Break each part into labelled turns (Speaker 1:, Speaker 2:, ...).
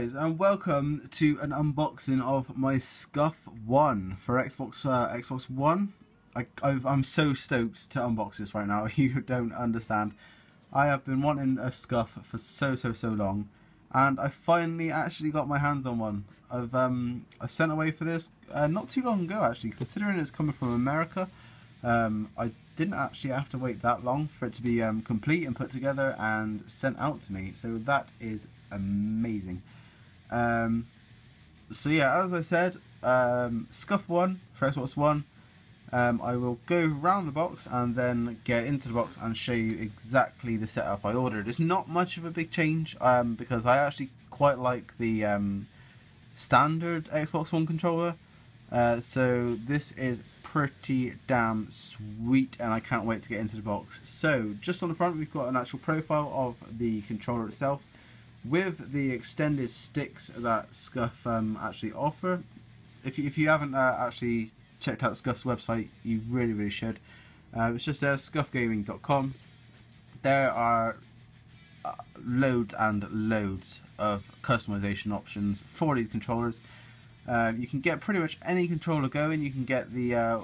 Speaker 1: guys, and welcome to an unboxing of my SCUF ONE for Xbox One. I'm so stoked to unbox this right now. You don't understand. I have been wanting a SCUF for so long, and I finally actually got my hands on one. I sent away for this not too long ago, actually, considering it's coming from America. I didn't actually have to wait that long for it to be complete and put together and sent out to me, so that is amazing. So yeah, as I said, SCUF ONE for Xbox One. I will go round the box and then get into the box and show you exactly the setup I ordered. It's not much of a big change because I actually quite like the standard Xbox One controller. So this is pretty damn sweet, and I can't wait to get into the box. So just on the front, we've got an actual profile of the controller itself with the extended sticks that SCUF actually offer. If you haven't actually checked out SCUF's website, you really should. It's just there, scufgaming.com. There are loads and loads of customization options for these controllers. You can get pretty much any controller going. You can get the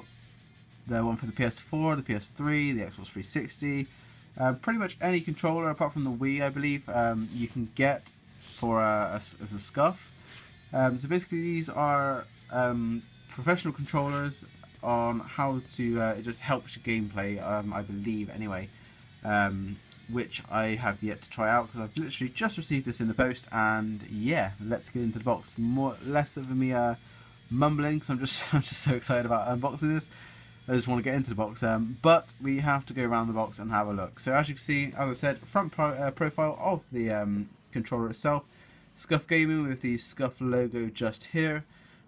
Speaker 1: one for the PS4, the PS3, the Xbox 360. Pretty much any controller apart from the Wii, I believe, you can get for as a SCUF. So basically, these are professional controllers on how to it just helps your gameplay, I believe anyway, which I have yet to try out because I've literally just received this in the post. And yeah, let's get into the box. Less of me mumbling because I'm just so excited about unboxing this. I just want to get into the box, but we have to go around the box and have a look. So as you can see, as I said, front profile of the controller itself. SCUF Gaming with the SCUF logo just here.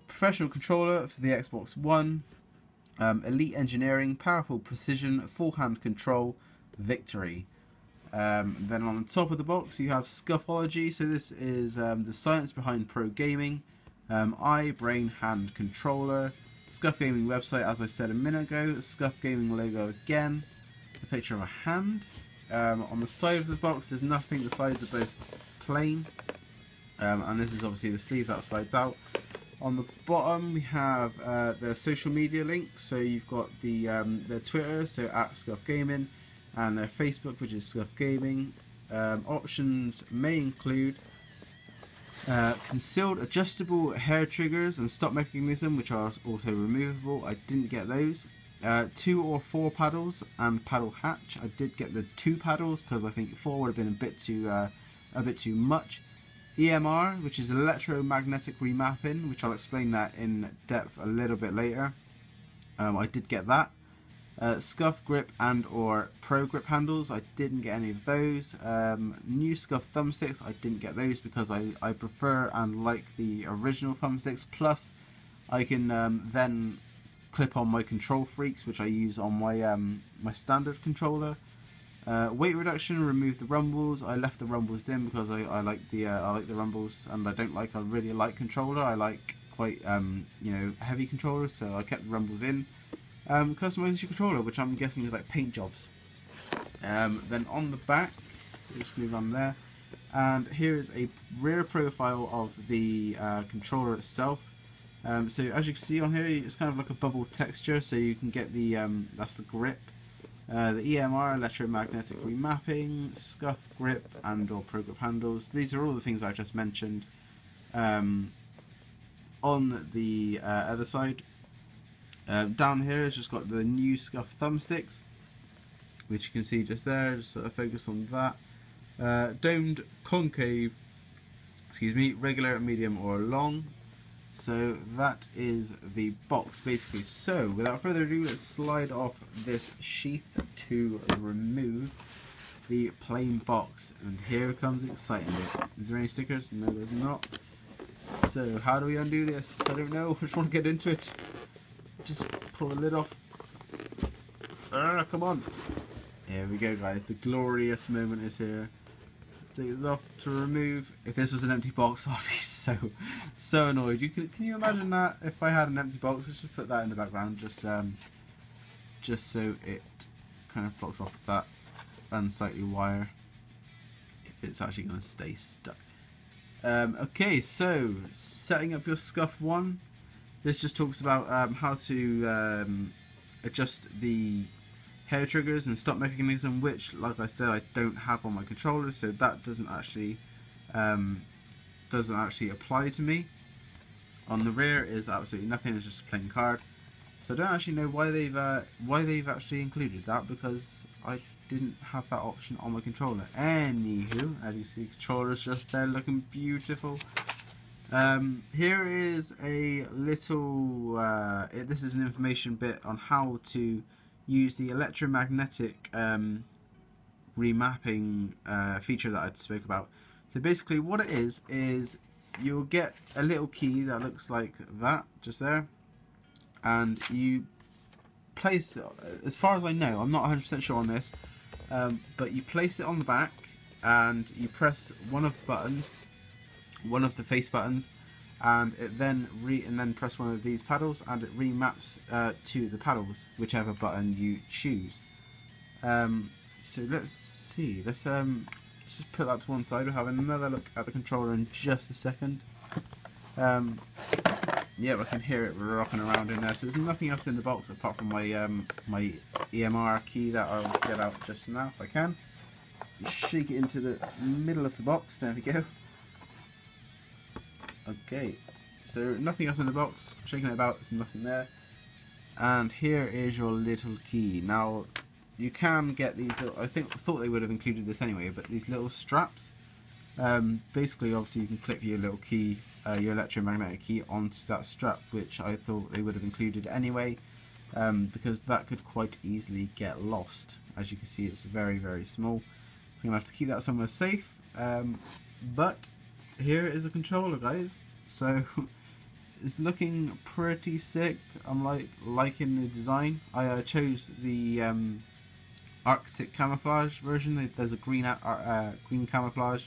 Speaker 1: Professional controller for the Xbox One. Elite Engineering, Powerful Precision, Full Hand Control, Victory. Then on the top of the box you have SCUFology, so this is the science behind pro gaming. Eye, brain, hand controller. SCUF Gaming website, as I said a minute ago. SCUF Gaming logo again. A picture of a hand. On the side of the box there's nothing, the sides are both plain. And this is obviously the sleeve that slides out. On the bottom we have their social media links, so you've got their Twitter, so at SCUF Gaming, and their Facebook, which is SCUF Gaming. Options may include concealed adjustable hair triggers and stop mechanism, which are also removable. I didn't get those. 2 or 4 paddles and paddle hatch. I did get the 2 paddles because I think 4 would have been a bit too much. EMR, which is electromagnetic remapping, which I'll explain that in depth a little bit later. I did get that. SCUF grip and or pro grip handles, I didn't get any of those. New SCUF thumbsticks, I didn't get those because I prefer and like the original thumbsticks. Plus I can then clip on my control freaks, which I use on my my standard controller. Weight reduction, remove the rumbles. I left the rumbles in because I like the rumbles, and I don't like a really light controller. I like quite you know, heavy controllers, so I kept the rumbles in. Customize your controller, which I'm guessing is like paint jobs. Then on the back, just move on there, and here is a rear profile of the controller itself. So as you can see on here, it's kind of like a bubble texture, so you can get the that's the grip. The EMR, electromagnetic remapping, SCUF grip and or pro grip handles. These are all the things I just mentioned. On the other side, down here it's just got the new SCUF thumbsticks, which you can see just there. Just sort of focus on that. Domed, concave, excuse me, regular, medium or long. So that is the box basically. So without further ado, let's slide off this sheath to remove the plain box, and here comes the exciting bit. Is there any stickers? No, there's not. So how do we undo this? I don't know. I just want to get into it. Just pull the lid off. Come on. Here we go, guys. The glorious moment is here. Let's take this off to remove. If this was an empty box, I'd be so annoyed. Can you imagine that if I had an empty box? Let's just put that in the background, just so it kind of blocks off that unsightly wire, if it's actually going to stay stuck. Okay, so setting up your SCUF ONE. This just talks about how to adjust the hair triggers and stop mechanism, which, like I said, I don't have on my controller, so that doesn't actually apply to me. On the rear is absolutely nothing; it's just a plain card. So I don't actually know why they've actually included that, because I didn't have that option on my controller. Anywho, as you see, controller's just there looking beautiful. Here is a little, this is an information bit on how to use the electromagnetic remapping feature that I spoke about. So basically what it is you'll get a little key that looks like that, just there, and you place it, as far as I know, I'm not 100% sure on this, but you place it on the back and you press one of the buttons, one of the face buttons, and it then press one of these paddles, and it remaps to the paddles, whichever button you choose. So let's see, let's just put that to one side. We'll have another look at the controller in just a second. Yeah, I can hear it rocking around in there. So there's nothing else in the box apart from my my EMR key that I'll get out just now if I can. You shake it into the middle of the box. There we go. Okay, so nothing else in the box. Shaking it about, there's nothing there. And here is your little key. Now you can get these little, I thought they would have included this anyway, but these little straps. Basically, obviously, you can clip your little key, your electromagnetic key, onto that strap, which I thought they would have included anyway, because that could quite easily get lost. As you can see, it's very, very small. So I'm going to have to keep that somewhere safe. But here is a controller, guys. So it's looking pretty sick. I'm liking the design. I chose the Arctic camouflage version. There's a green camouflage,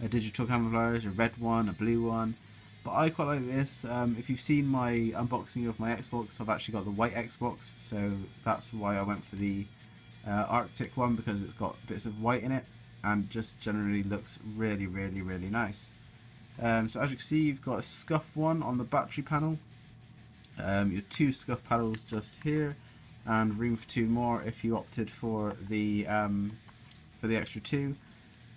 Speaker 1: a digital camouflage, a red one, a blue one, but I quite like this. If you've seen my unboxing of my Xbox, I've actually got the white Xbox, so that's why I went for the Arctic one, because it's got bits of white in it and just generally looks really, really, really nice. So as you can see, you've got a SCUF ONE on the battery panel, your two SCUF paddles just here, and room for two more if you opted for the extra two.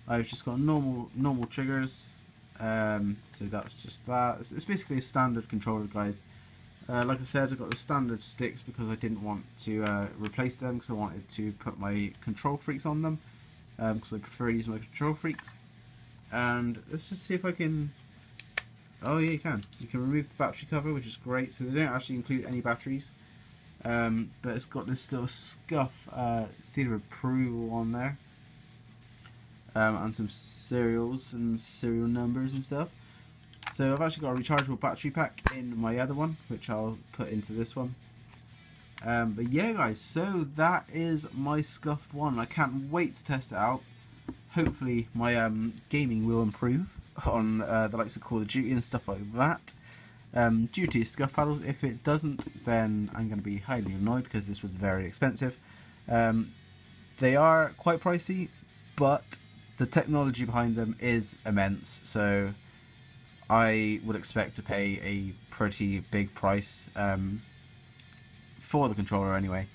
Speaker 1: I've just got normal triggers, so that's just that. It's basically a standard controller, guys. Like I said, I've got the standard sticks because I didn't want to replace them, because I wanted to put my control freaks on them, because I prefer using my control freaks. And let's just see if I can. Oh yeah, you can remove the battery cover, which is great. So they don't actually include any batteries, but it's got this little SCUF seal of approval on there. And some serials and serial numbers and stuff. So I've actually got a rechargeable battery pack in my other one, which I'll put into this one. But yeah, guys, so that is my SCUF ONE. I can't wait to test it out. Hopefully my gaming will improve on the likes of Call of Duty and stuff like that. Due to SCUF paddles. If it doesn't, then I'm going to be highly annoyed, because this was very expensive. They are quite pricey, but the technology behind them is immense, so I would expect to pay a pretty big price for the controller anyway.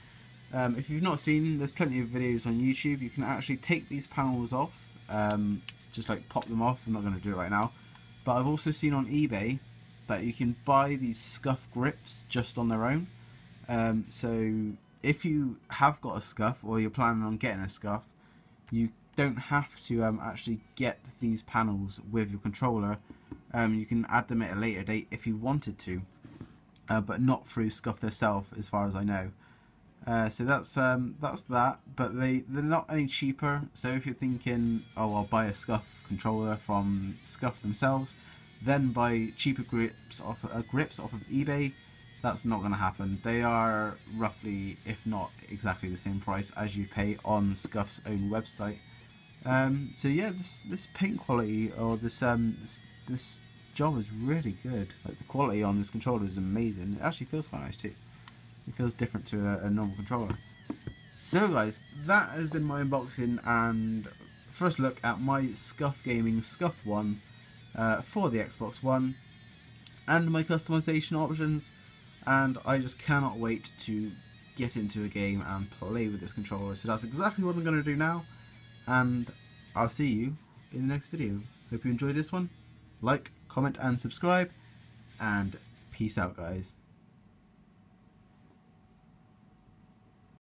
Speaker 1: If you've not seen, there's plenty of videos on YouTube. You can actually take these panels off, just like pop them off. I'm not going to do it right now, but I've also seen on eBay that you can buy these SCUF grips just on their own. So if you have got a SCUF, or you're planning on getting a SCUF, you don't have to actually get these panels with your controller. You can add them at a later date if you wanted to, but not through SCUF themselves, as far as I know. So that's that. But they're not any cheaper. So if you're thinking, oh, I'll buy a SCUF controller from SCUF themselves, then buy cheaper grips off of eBay, that's not going to happen. They are roughly, if not exactly, the same price as you pay on SCUF's own website. So yeah, this paint quality, or this job is really good. Like, the quality on this controller is amazing. It actually feels quite nice too. It feels different to a normal controller. So guys, that has been my unboxing and first look at my SCUF Gaming SCUF ONE. for the Xbox One and my customization options, and I just cannot wait to get into a game and play with this controller. So that's exactly what I'm going to do now, and I'll see you in the next video. Hope you enjoyed this one. Like, comment and subscribe, and peace out guys.